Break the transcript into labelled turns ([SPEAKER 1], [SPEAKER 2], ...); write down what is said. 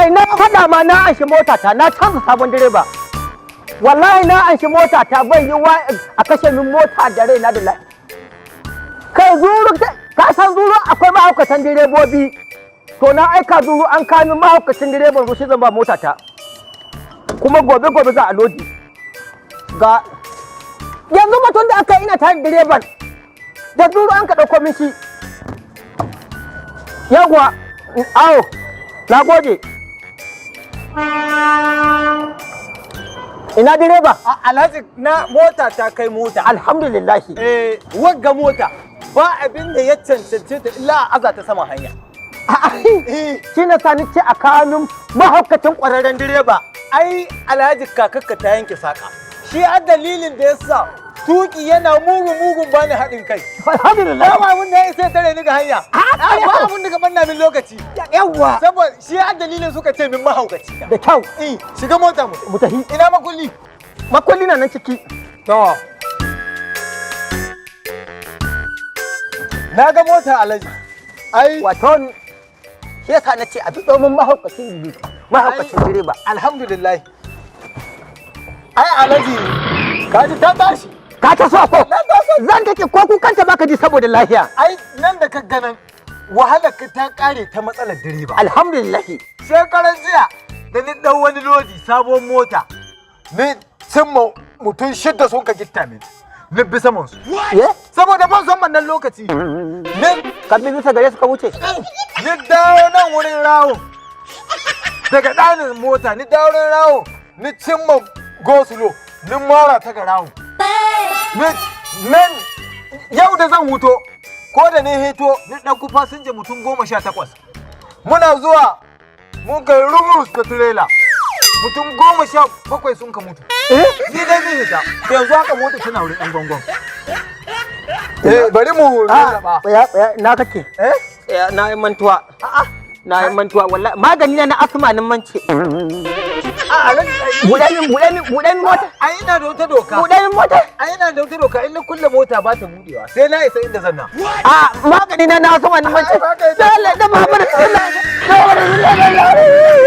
[SPEAKER 1] kai na faɗa ma na anshi mota ta na canza sabon direba wallahi na anshi mota ta bai yi wa a kashe min mota da raina da lai kai zuru ka san zuru akwai mahaukatan direbobi to na aika zuru an kamin mahaukacin direban rushe zan ba mota ta kuma gobe za a lodi ga yanzu mutum da aka ina tare direban da zuru an ka ɗauko min shi yawwa awo na gode ina direba
[SPEAKER 2] Alhaji na mota ta kai mota
[SPEAKER 1] alhamdulillahi
[SPEAKER 2] wagga mota ba abin da ya cancance ta illa a aza ta sama hanya
[SPEAKER 1] shi na sani ce a kanun mahaukacin ƙwararren direba
[SPEAKER 2] ai Alhaji kakakka ta yanke saka shi a dalilin da yasa tuki yana mugun bani haɗin kai
[SPEAKER 1] alhamdulillah
[SPEAKER 2] ba abin da ya isa tare ni ga hanya ba abin da ka manna min lokaci
[SPEAKER 1] yawwa
[SPEAKER 2] saboda shi a dalilin suka ce min mahaukaci
[SPEAKER 1] da kyau
[SPEAKER 2] shiga mota mu
[SPEAKER 1] tafi
[SPEAKER 2] ina makulli
[SPEAKER 1] makulli na nan ciki
[SPEAKER 2] to na ga mota Alhaji ai
[SPEAKER 1] wato shi yasa na ce a bi domin mahaukacin direba
[SPEAKER 2] alhamdulillah ai Alhaji kaji ta tashi
[SPEAKER 1] ka ta so ko zan take ko kukanta baka ji saboda lafiya
[SPEAKER 2] ai nan da ka ganan wahalar ka ta kare ta matsalar direba
[SPEAKER 1] alhamdulillah
[SPEAKER 2] shekaran jiya da ni dan wani lodi sabon mota ni cimma mutum 6 sun ka gitta min ni bi saman su saboda ban san wannan lokaci
[SPEAKER 1] ne ka bi bisa gare su ka wuce
[SPEAKER 2] ni dawo nan wurin rawo daga ɗanin mota ni dawo wurin rawo ni cimma gosulo ni mara ta ga rawo nan yau da zan huto ko da ne heto ni ɗauku fasinja mutum 18 muna zuwa mun kai rumus da tirela mutum 17 sun ka mutu ni dai zai hita yanzu haka mota tana wurin ɗan gongon bari mu raba
[SPEAKER 1] na kake na yi mantuwa na yi mantuwa wallahi magani na asma nin mance buɗe mota
[SPEAKER 2] ai ina da wata doka
[SPEAKER 1] buɗe mota
[SPEAKER 2] ai ina da wata doka in na kulle mota ba ta budewa sai na isa inda zan na
[SPEAKER 1] magani na asma nin mance sai Allah da Muhammadu sallallahu alaihi wasallam